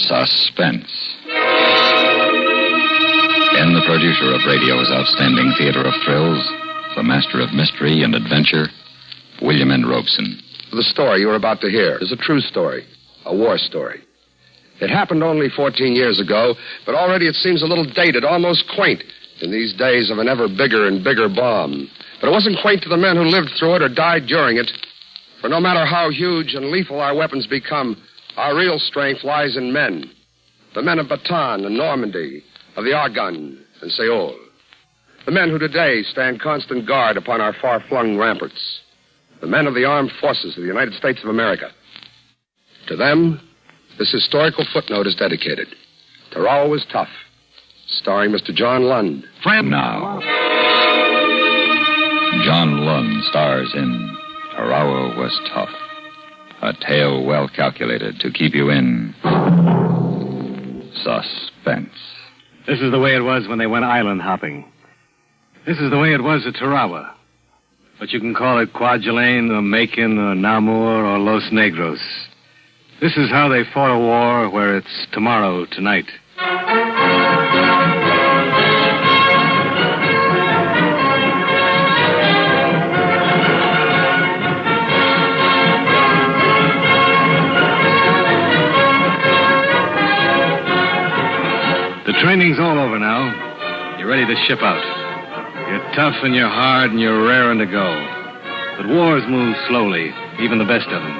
Suspense. And the producer of radio's outstanding theater of thrills, the master of mystery and adventure, William N. Robeson. The story you're about to hear is a true story, a war story. It happened only 14 years ago, but already it seems a little dated, almost quaint, in these days of an ever bigger and bigger bomb. But it wasn't quaint to the men who lived through it or died during it. For no matter how huge and lethal our weapons become, our real strength lies in men. The men of Bataan and Normandy, of the Argonne and Seoul. The men who today stand constant guard upon our far-flung ramparts. The men of the armed forces of the United States of America. To them, this historical footnote is dedicated. Tarawa was tough. Starring Mr. John Lund. Friend now. John Lund stars in Tarawa Was Tough. A tale well calculated to keep you in suspense. This is the way it was when they went island hopping. This is the way it was at Tarawa. But you can call it Kwajalein or Macon or Namur or Los Negros. This is how they fought a war where it's tomorrow tonight. The training's all over now. You're ready to ship out. You're tough and you're hard and you're raring to go. But wars move slowly, even the best of them.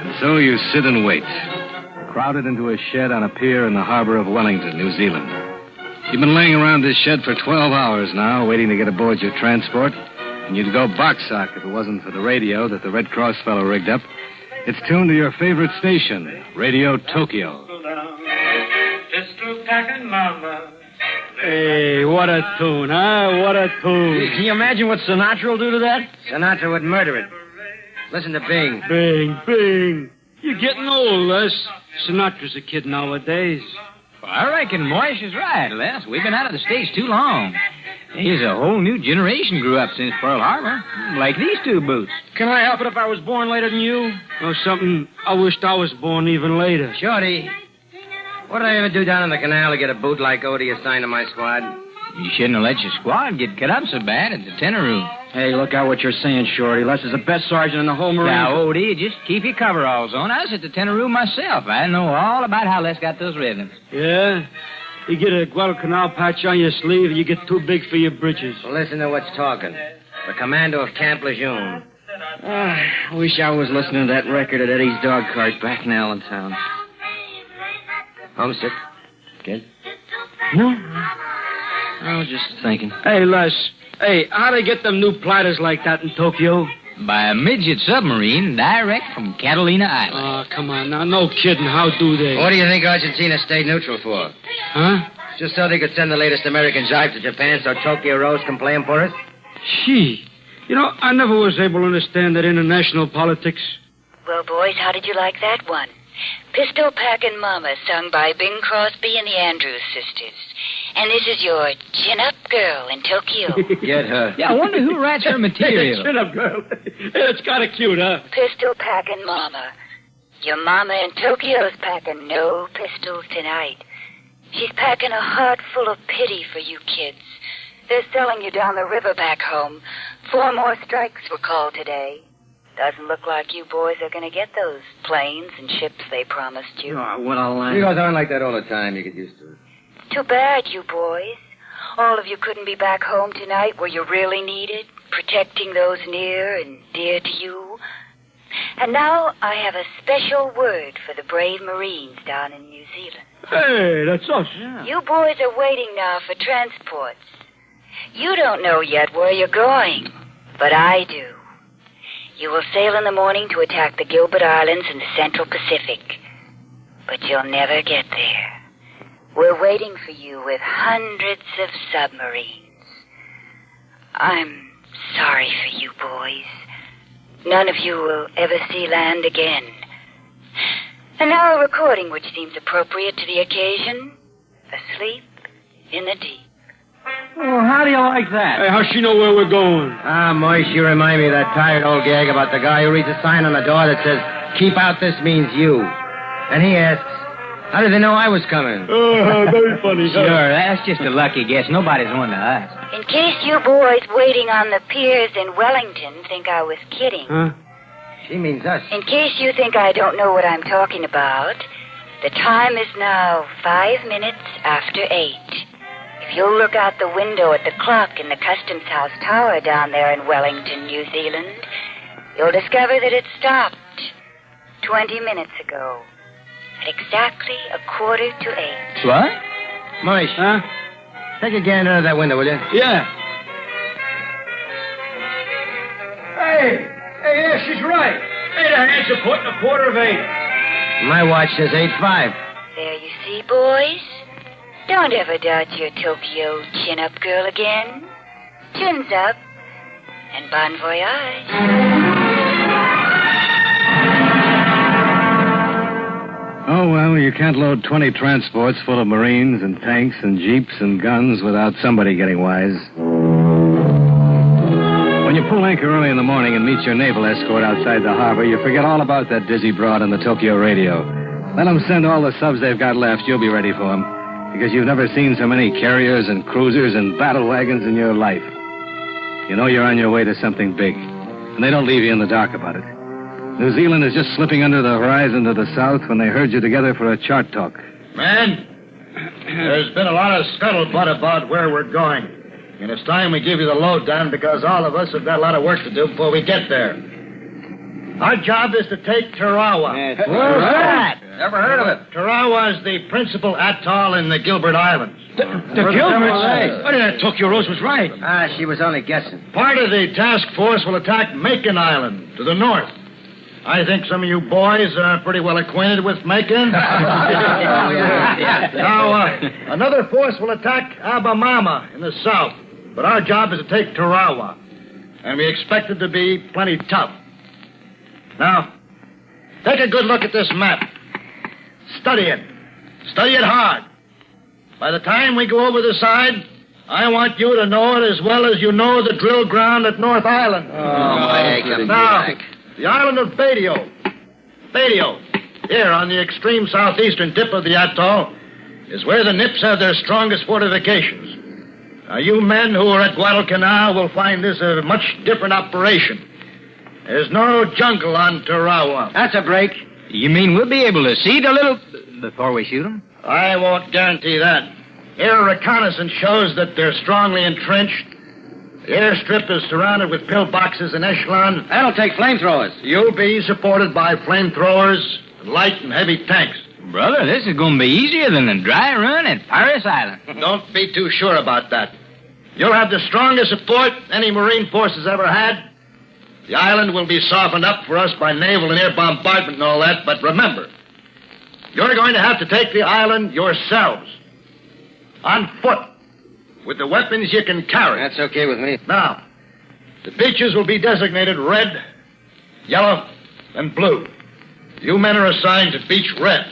And so you sit and wait, crowded into a shed on a pier in the harbor of Wellington, New Zealand. You've been laying around this shed for 12 hours now, waiting to get aboard your transport, and you'd go box-sock if it wasn't for the radio that the Red Cross fellow rigged up. It's tuned to your favorite station, Radio Tokyo. Pistol packing mama. Hey, what a tune, huh? What a tune. Can you imagine what Sinatra will do to that? Sinatra would murder it. Listen to Bing. Bing, Bing. You're getting old, Les. Sinatra's a kid nowadays. Well, I reckon Moish is right, Les. We've been out of the States too long. There's a whole new generation grew up since Pearl Harbor. Like these two boots. Can I help it if I was born later than you? Or something, I wished I was born even later. Shorty, what did I ever do down in the canal to get a boot like Odie assigned to my squad? You shouldn't have let your squad get cut up so bad at the tenor room. Hey, look out what you're saying, Shorty. Les is the best sergeant in the whole Marine. Now, Odie, just keep your coveralls on. I was at the tenor room myself. I know all about how Les got those ribbons. Yeah? You get a Guadalcanal patch on your sleeve and you get too big for your britches. Well, listen to what's talking. The commando of Camp Lejeune. I wish I was listening to that record at Eddie's dog cart back in Allentown. Homesick? Kid? No. I was just thinking. Hey, Les. Hey, how do they get them new platters like that in Tokyo? By a midget submarine direct from Catalina Island. Oh, come on now. No kidding. How do they? What do you think Argentina stayed neutral for? Huh? Just so they could send the latest American jive to Japan so Tokyo Rose can play 'em for us? Gee. You know, I never was able to understand that international politics. Well, boys, how did you like that one? Pistol Packin' Mama, sung by Bing Crosby and the Andrews Sisters. And this is your chin-up girl in Tokyo. Get her. Yeah, I wonder who writes her material. Hey, chin up, girl. It's kind of cute, huh? Pistol Packin' Mama. Your mama in Tokyo's packing no pistols tonight. She's packing a heart full of pity for you kids. They're selling you down the river back home. 4 more strikes were called today. Doesn't look like you boys are going to get those planes and ships they promised you. Oh, what a line. He goes on like that all the time. You get used to it. Too bad, you boys. All of you couldn't be back home tonight where you're really needed, protecting those near and dear to you. And now I have a special word for the brave Marines down in New Zealand. Hey, that's us. Yeah. You boys are waiting now for transports. You don't know yet where you're going, but I do. You will sail in the morning to attack the Gilbert Islands in the Central Pacific. But you'll never get there. We're waiting for you with hundreds of submarines. I'm sorry for you boys. None of you will ever see land again. And now a recording which seems appropriate to the occasion. Asleep in the Deep. Oh, how do you like that? Hey, how's she know where we're going? Ah, Moish, you remind me of that tired old gag about the guy who reads a sign on the door that says, "Keep out, this means you." And he asks, How did they know I was coming? Oh, very funny. Sure, that's just a lucky guess. Nobody's on to us. In case you boys waiting on the piers in Wellington think I was kidding. Huh? She means us. In case you think I don't know what I'm talking about, the time is now 5 minutes after 8. If you'll look out the window at the clock in the Customs House Tower down there in Wellington, New Zealand, you'll discover that it stopped 20 minutes ago at exactly 7:45. What? Moish, Huh? take a gander out of that window, will you? Yeah. Hey, yeah, she's right. Hey, the hands are putting 7:45. My watch says 8:05. There you see, boys. Don't ever doubt your Tokyo chin-up girl again. Chins up, and bon voyage. Oh, well, you can't load 20 transports full of Marines and tanks and jeeps and guns without somebody getting wise. When you pull anchor early in the morning and meet your naval escort outside the harbor, you forget all about that dizzy broad on the Tokyo radio. Let them send all the subs they've got left. You'll be ready for them. Because you've never seen so many carriers and cruisers and battle wagons in your life. You know you're on your way to something big. And they don't leave you in the dark about it. New Zealand is just slipping under the horizon to the south when they herd you together for a chart talk. Man, there's been a lot of scuttlebutt about where we're going. And it's time we give you the lowdown because all of us have got a lot of work to do before we get there. Our job is to take Tarawa. Where's that? Never heard of it. Tarawa is the principal atoll in the Gilbert Islands. The Gilberts? What did that Tokyo Rose was right? She was only guessing. Part of the task force will attack Macon Island to the north. I think some of you boys are pretty well acquainted with Macon. Now, another force will attack Abamama in the south. But our job is to take Tarawa. And we expect it to be plenty tough. Now, take a good look at this map. Study it. Study it hard. By the time we go over the side, I want you to know it as well as you know the drill ground at North Island. Now, the island of Badio, here on the extreme southeastern tip of the atoll, is where the Nips have their strongest fortifications. Now, you men who are at Guadalcanal will find this a much different operation. There's no jungle on Tarawa. That's a break. You mean we'll be able to see the little... before we shoot them? I won't guarantee that. Air reconnaissance shows that they're strongly entrenched. The airstrip is surrounded with pillboxes and echelons. That'll take flamethrowers. You'll be supported by flamethrowers, light and heavy tanks. Brother, this is going to be easier than the dry run at Paris Island. Don't be too sure about that. You'll have the strongest support any Marine force has ever had. The island will be softened up for us by naval and air bombardment and all that, but remember, you're going to have to take the island yourselves. On foot. With the weapons you can carry. That's okay with me. Now, the beaches will be designated red, yellow, and blue. You men are assigned to beach red.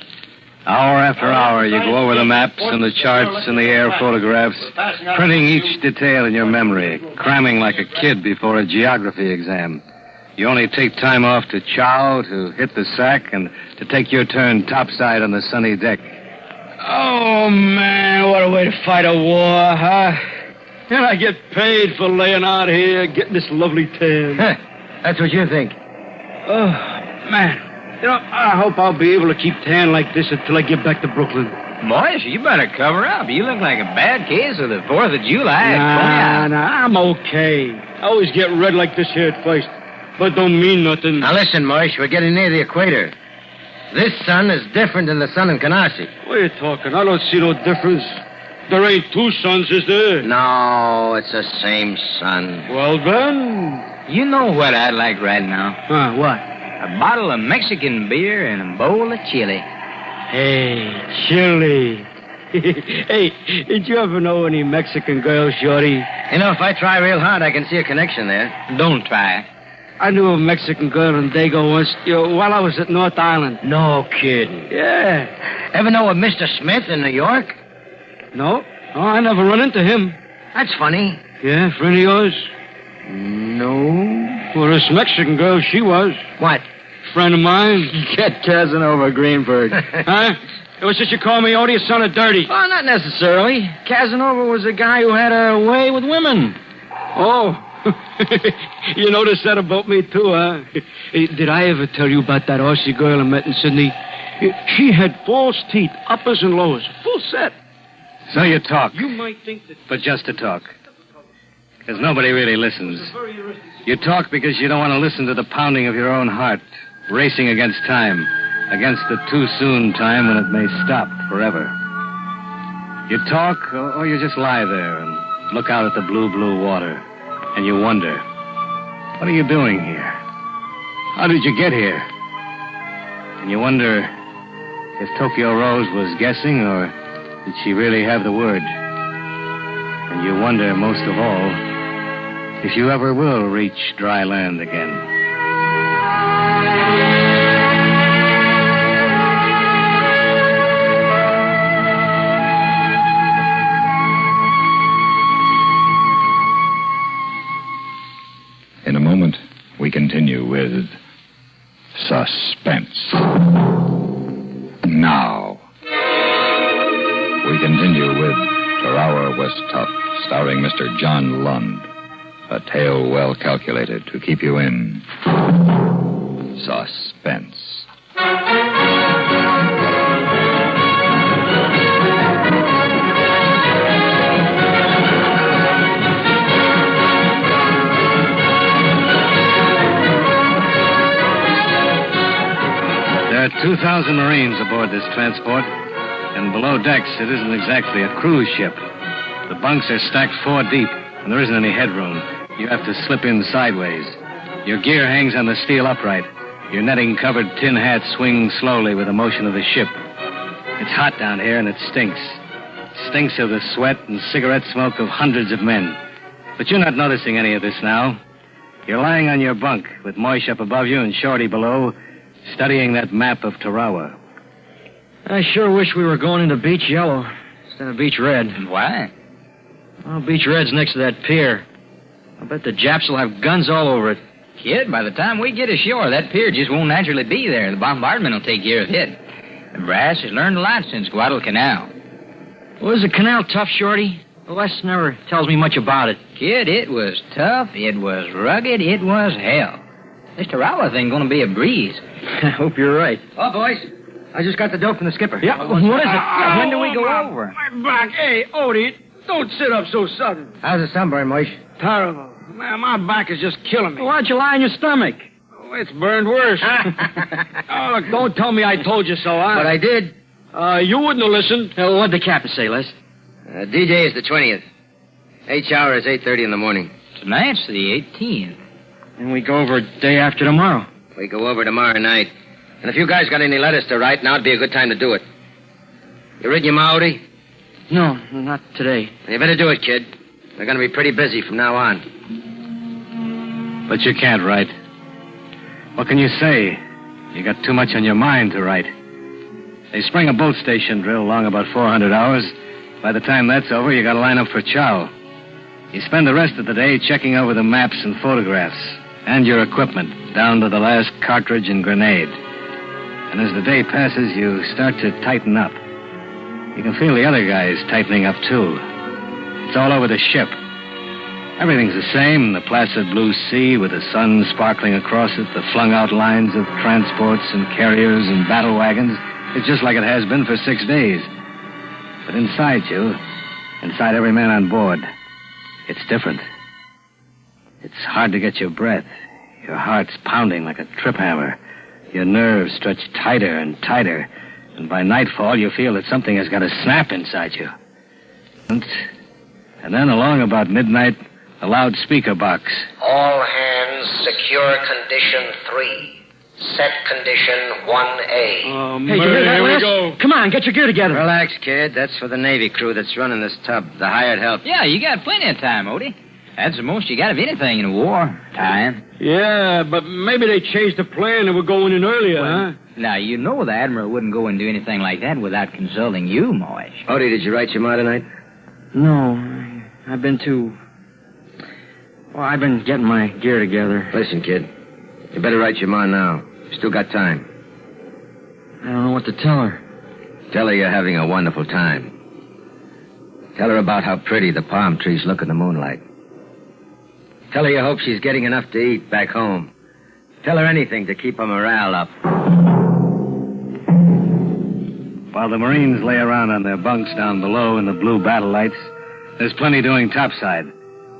Hour after hour, you go over the maps and the charts and the air photographs, printing each detail in your memory, cramming like a kid before a geography exam. You only take time off to chow, to hit the sack, and to take your turn topside on the sunny deck. Oh, man, what a way to fight a war, huh? And I get paid for laying out here, getting this lovely tan. That's what you think. Oh, man. You know, I hope I'll be able to keep tan like this until I get back to Brooklyn. Boys, you better cover up. You look like a bad case of the 4th of July. Nah, I'm okay. I always get red like this here at first, but don't mean nothing. Now listen, Moish, we're getting near the equator. This sun is different than the sun in Canarsie. What are you talking? I don't see no difference. There ain't two suns, is there? No, it's the same sun. Well, then... You know what I'd like right now? Huh, what? A bottle of Mexican beer and a bowl of chili. Hey, chili. Hey, did you ever know any Mexican girls, Shorty? You know, if I try real hard, I can see a connection there. Don't try. I knew a Mexican girl in Dago once, while I was at North Island. No kidding. Yeah. Ever know a Mr. Smith in New York? No, I never run into him. That's funny. Yeah, friend of yours? No. Well, this Mexican girl, she was. What? Friend of mine. Get Casanova Greenberg. Huh? It was just you call me Odie, a son of dirty. Oh, not necessarily. Casanova was a guy who had a way with women. Oh. You noticed that about me, too, huh? Did I ever tell you about that Aussie girl I met in Sydney? She had false teeth, uppers and lowers, full set. So you talk. You might think that... But just to talk. Because nobody really listens. You talk because you don't want to listen to the pounding of your own heart, racing against time, against the too-soon time when it may stop forever. You talk, or you just lie there and look out at the blue, blue water, and you wonder, what are you doing here? How did you get here? And you wonder if Tokyo Rose was guessing, or did she really have the word? And you wonder, most of all, if you ever will reach dry land again. In a moment, we continue with Suspense. Now, we continue with Tarawa was Tough, starring Mr. John Lund. A tale well calculated to keep you in suspense. There are 2,000 Marines aboard this transport, and below decks it isn't exactly a cruise ship. The bunks are stacked 4 deep, and there isn't any headroom. You have to slip in sideways. Your gear hangs on the steel upright. Your netting-covered tin hat swings slowly with the motion of the ship. It's hot down here, and it stinks. It stinks of the sweat and cigarette smoke of hundreds of men. But you're not noticing any of this now. You're lying on your bunk with Moish up above you and Shorty below, studying that map of Tarawa. I sure wish we were going into Beach Yellow instead of Beach Red. Why? Well, Beach Red's next to that pier. I bet the Japs will have guns all over it. Kid, by the time we get ashore, that pier just won't naturally be there. The bombardment will take care of it. The brass has learned a lot since Guadalcanal. Was the canal tough, Shorty? Les never tells me much about it. Kid, it was tough, it was rugged, it was hell. This Tarawa thing gonna be a breeze. I hope you're right. Oh, boys, I just got the dope from the skipper. Yeah, what is it? When do we go over? My back. Hey, Odie, don't sit up so sudden. How's the sunburn, Moish? Terrible. Man, my back is just killing me. Why'd you lie on your stomach? Oh, it's burned worse. Oh, look, don't tell me I told you so, huh? But I did. You wouldn't have listened. What'd the captain say, Les? D-Day is the 20th. H-hour is 8:30 in the morning. Tonight's the 18th. And we go over day after tomorrow. We go over tomorrow night. And if you guys got any letters to write, now'd be a good time to do it. You read your Maori? No, not today. You better do it, kid. We're going to be pretty busy from now on. But you can't write. What can you say? You got too much on your mind to write. They spring a boat station drill long about 400 hours. By the time that's over, you got to line up for chow. You spend the rest of the day checking over the maps and photographs and your equipment down to the last cartridge and grenade. And as the day passes, you start to tighten up. You can feel the other guys tightening up, too. It's all over the ship. Everything's the same, the placid blue sea with the sun sparkling across it, the flung-out lines of transports and carriers and battle wagons. It's just like it has been for 6 days. But inside you, inside every man on board, it's different. It's hard to get your breath. Your heart's pounding like a trip hammer. Your nerves stretch tighter and tighter. And by nightfall, you feel that something has got to snap inside you. And then along about midnight, a loudspeaker box. All hands, secure condition 3. Set condition 1A. Oh, Hey, you hear that, here we Les? go. Come on, get your gear together. Relax, kid. That's for the Navy crew that's running this tub, the hired help. Yeah, you got plenty of time, Odie. That's the most you got of anything in a war. Time. Yeah, but maybe they changed the plan and we're going in earlier, huh? Now, you know the Admiral wouldn't go and do anything like that without consulting you, Moish. Odie, did you write your ma tonight? No, I've been too... Well, I've been getting my gear together. Listen, kid. You better write your ma now. You still got time. I don't know what to tell her. Tell her you're having a wonderful time. Tell her about how pretty the palm trees look in the moonlight. Tell her you hope she's getting enough to eat back home. Tell her anything to keep her morale up. While the Marines lay around on their bunks down below in the blue battle lights, there's plenty doing topside.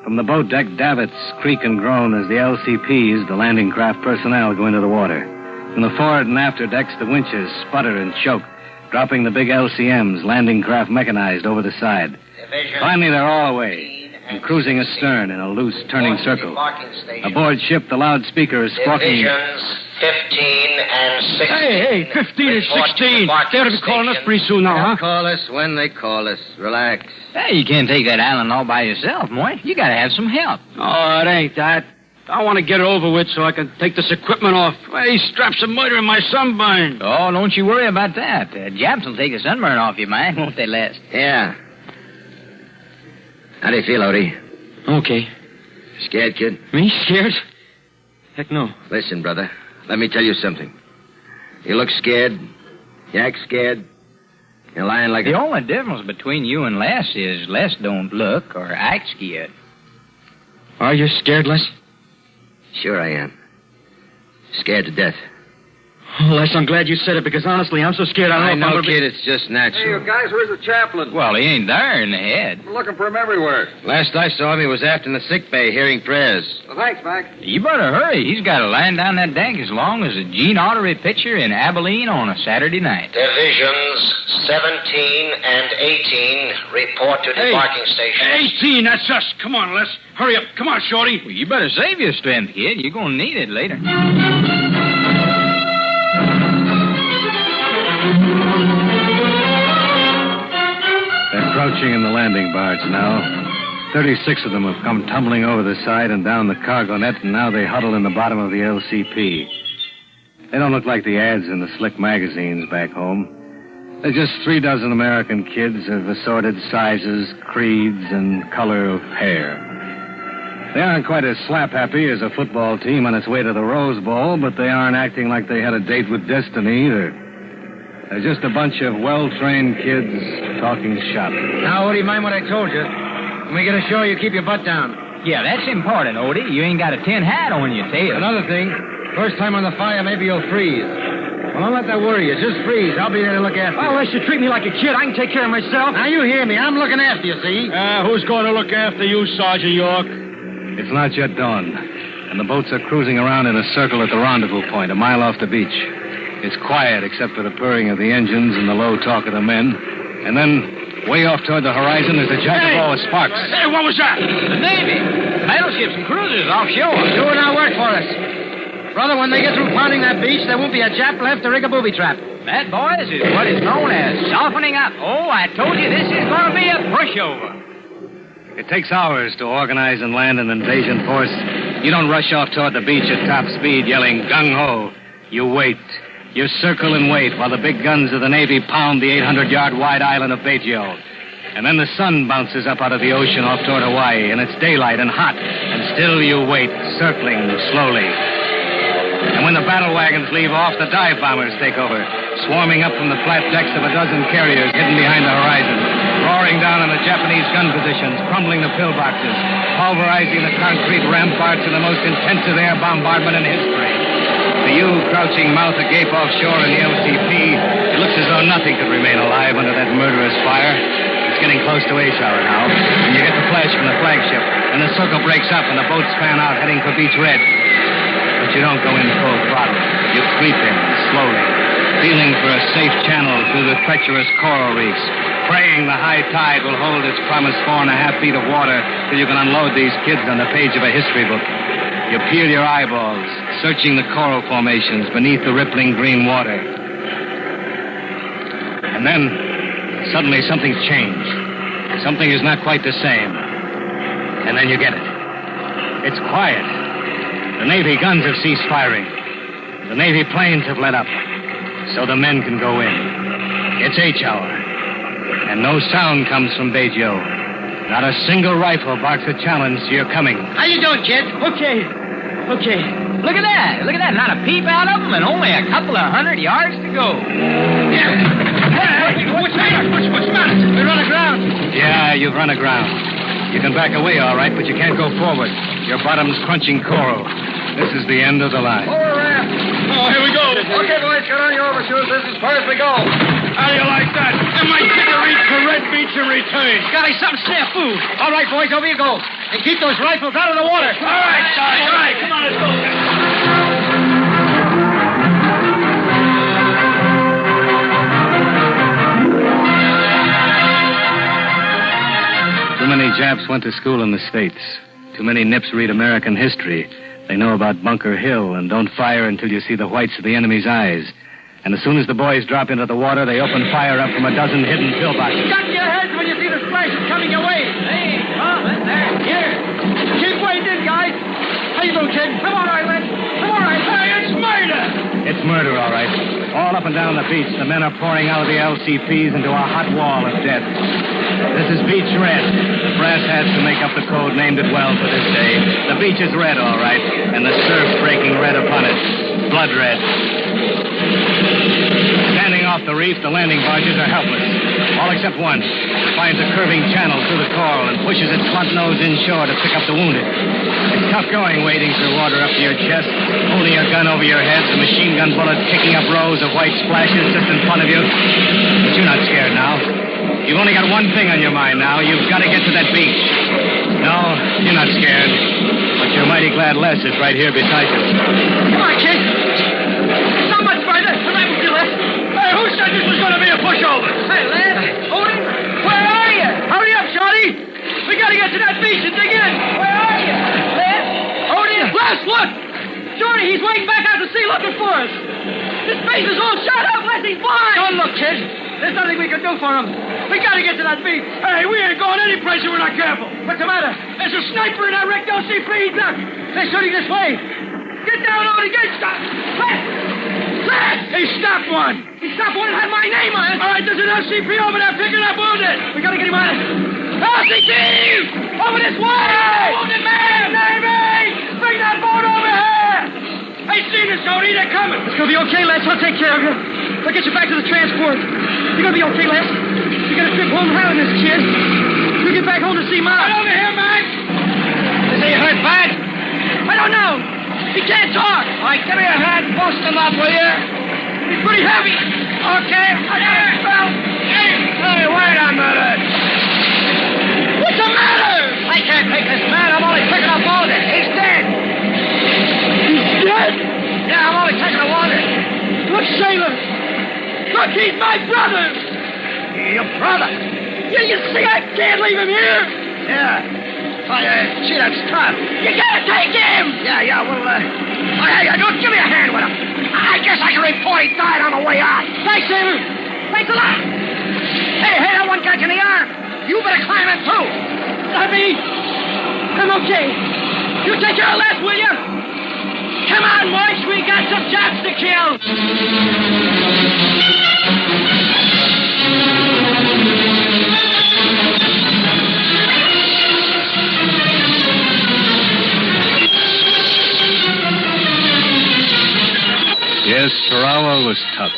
From the boat deck, davits creak and groan as the LCPs, the landing craft personnel, go into the water. From the forward and after decks, the winches sputter and choke, dropping the big LCMs, landing craft mechanized, over the side. Finally, they're all away and cruising astern in a loose, turning circle. Aboard ship, the loudspeaker is squawking. Divisions 15 and 16. Hey, 15 and 16. They ought to be calling us pretty soon now, They'll huh? call us when they call us. Relax. Hey, you can't take that island all by yourself, Moy. You gotta have some help. Oh, it ain't that. I want to get it over with so I can take this equipment off. Hey, straps of murder in my sunburn. Oh, don't you worry about that. Japs will take the sunburn off you, man, won't they, Les? Yeah. How do you feel, Odie? Okay. Scared, kid? Me scared? Heck no. Listen, brother. Let me tell you something. You look scared. You act scared. You're lying like The only difference between you and Les is Les don't look or act scared. Are you scared, Les? Sure I am. Scared to death. Oh, Les, I'm glad you said it, because honestly, I'm so scared I don't know if I'm gonna kid, it's just natural. guys, where's the chaplain? Well, he ain't there in the head. We're looking for him everywhere. Last I saw him, he was aft in the sick bay hearing prayers. Well, thanks, Mac. You better hurry. He's got to line down that deck as long as a Gene Autry picture in Abilene on a Saturday night. Divisions 17 and 18 report to debarking stations. 18, that's us. Come on, Les. Hurry up. Come on, Shorty. Well, you better save your strength, kid. You're going to need it later. They're crouching in the landing barge now. 36 of them have come tumbling over the side and down the cargo net, and now they huddle in the bottom of the LCP. They don't look like the ads in the slick magazines back home. They're just 36 American kids of assorted sizes, creeds, and color of hair. They aren't quite as slap-happy as a football team on its way to the Rose Bowl, but they aren't acting like they had a date with destiny either. They're just a bunch of well-trained kids talking shop. Now, Odie, mind what I told you. When we get ashore, you keep your butt down. Yeah, that's important, Odie. You ain't got a tin hat on your tail. Another thing, first time on the fire, maybe you'll freeze. Well, don't let that worry you. Just freeze. I'll be there to look after you. Oh, Les, you treat me like a kid. I can take care of myself. Now, you hear me. I'm looking after you, see? Who's going to look after you, Sergeant York? It's not yet dawn, and the boats are cruising around in a circle at the rendezvous point, a mile off the beach. It's quiet except for the purring of the engines and the low talk of the men. And then, way off toward the horizon, there's a jagged ball of sparks. Hey, what was that? The Navy. Battleships and cruisers offshore. Doing our work for us. Brother, when they get through pounding that beach, there won't be a Jap left to rig a booby trap. That, boys, is what is known as softening up. Oh, I told you this is going to be a pushover. It takes hours to organize and land an invasion force. You don't rush off toward the beach at top speed yelling gung-ho. You wait. You circle and wait while the big guns of the Navy pound the 800-yard wide island of Baguio. And then the sun bounces up out of the ocean off toward Hawaii, and it's daylight and hot. And still you wait, circling slowly. And when the battle wagons leave off, the dive bombers take over, swarming up from the flat decks of a dozen carriers hidden behind the horizon, roaring down on the Japanese gun positions, crumbling the pillboxes, pulverizing the concrete ramparts in the most intensive air bombardment in history. To you, crouching mouth agape offshore in the LCP, it looks as though nothing could remain alive under that murderous fire. It's getting close to Ace Hour now, and you get the flash from the flagship, and the circle breaks up, and the boats fan out, heading for Beach Red. But you don't go in full throttle. You creep in, slowly, feeling for a safe channel through the treacherous coral reefs, praying the high tide will hold its promised 4.5 feet of water till you can unload these kids on the page of a history book. You peel your eyeballs, searching the coral formations beneath the rippling green water. And then, suddenly something's changed. Something is not quite the same. And then you get it. It's quiet. The Navy guns have ceased firing. The Navy planes have let up. So the men can go in. It's H hour. And no sound comes from Baguio. Not a single rifle barks a challenge to your coming. How you doing, kid? Okay. Look at that. Not a peep out of them and only a couple of 100 yards to go. Yeah. Yeah, you've run aground. You can back away, all right, but you can't go forward. Your bottom's crunching coral. This is the end of the line. Over ramp. Oh, here we go. Okay, boys, get on your overshoes. This is as far as we go. How do you like that? Am I to reach for Red Beach and return? Scotty, some snafu. All right, boys, over you go. And keep those rifles out of the water. All right, Scotty. All right, come on, let's go. Too many Japs went to school in the States. Too many Nips read American history. They know about Bunker Hill and don't fire until you see the whites of the enemy's eyes. And as soon as the boys drop into the water, they open fire up from a dozen hidden pillboxes. Gun to your heads when you see the splashes coming your way. Hey, there, here. Keep waiting, guys. How you doing, kid? Come on, Island. Come on, Island. Hey, it's murder. It's murder, all right. All up and down the beach, the men are pouring out of the LCPs into a hot wall of death. This is Beach Red. The brass hats to make up the code named it well for this day. The beach is red, all right, and the surf breaking red upon it. Blood red. Standing off the reef, the landing barges are helpless. All except one. It finds a curving channel through the coral and pushes its front nose inshore to pick up the wounded. It's tough going wading through water up to your chest, holding your gun over your head, the machine gun bullet kicking up rows of white splashes just in front of you. But you're not scared now. You've only got one thing on your mind now. You've got to get to that beach. No, you're not scared. But you're mighty glad Les is right here beside you. Come on, kid. So much further. Come on, you, Les. Hey, who said this was going to be a pushover? Hey, Les. Odin, where are you? Hurry up, Shorty. We got to get to that beach and dig in. Where are you? Les? Odin? Les, look. Shorty, he's waiting back out to sea looking for us. His face is all shot up. Les, he's blind. Don't look, kid. There's nothing we can do for him. We got to get to that beach. Hey, we ain't going any place if we're not careful. What's the matter? There's a sniper in that wrecked LCP. Look. They're shooting this way. Get down, Odie. Get stopped. Les! He stopped one. He stopped one that had my name on it. All right, there's an LCP over there picking up wounded. We got to get him out of here. LCP! Over this way! Hey! Wounded man! Navy! Bring that boat over here! Hey, see this, Odie. They're coming. It's going to be okay, Les. I'll take care of you. I'll get you back to the transport. You're going to be okay, Les. You got a trip home howling this, kid. You get back home to see Mom. Right over here, man. Is he hurt bad? I don't know. He can't talk. All right, give me a hand. Bust him up, will you? He's pretty heavy. Okay. I got it, Phil. Hey, wait a minute. What's the matter? I can't take this man. I'm only picking up wounded. He's dead. He's dead? Yeah, I'm only taking a wounded. Look, Sailor. Look, he's my brother. Your brother? Yeah, you see, I can't leave him here. Yeah. Oh, gee, that's tough. You gotta take him. Yeah, well, hey, don't give me a hand with him. I guess I can report he died on the way out. Thanks, Sailor. Thanks a lot. Hey, that one got you in the arm. You better climb in, too. Not me. I'm okay. You take care of Les, will you? Come on, boys. We got some Japs to kill. Yes, Tarawa was tough.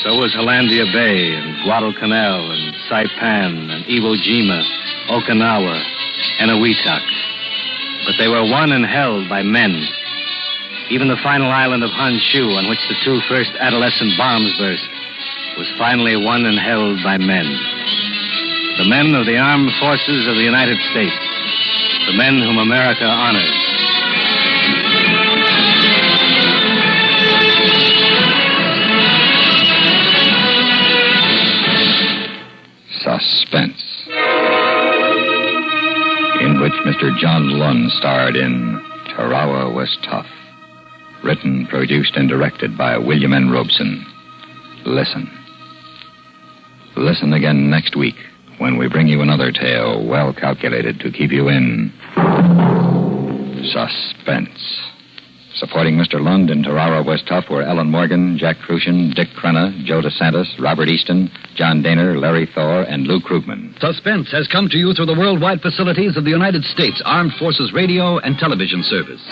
So was Hollandia Bay and Guadalcanal and Saipan and Iwo Jima, Okinawa, and Awitak. But they were won and held by men. Even the final island of Honshu, on which the two first adolescent bombs burst, was finally won and held by men. The men of the armed forces of the United States. The men whom America honors. Suspense, in which Mr. John Lund starred in Tarawa Was Tough. Written, produced, and directed by William N. Robeson. Listen. Listen again next week when we bring you another tale well calculated to keep you in suspense. Supporting Mr. Lund in Tarawa Was Tough were Ellen Morgan, Jack Crucian, Dick Crenna, Joe DeSantis, Robert Easton, John Daner, Larry Thor, and Lou Krugman. Suspense has come to you through the worldwide facilities of the United States Armed Forces Radio and Television Service.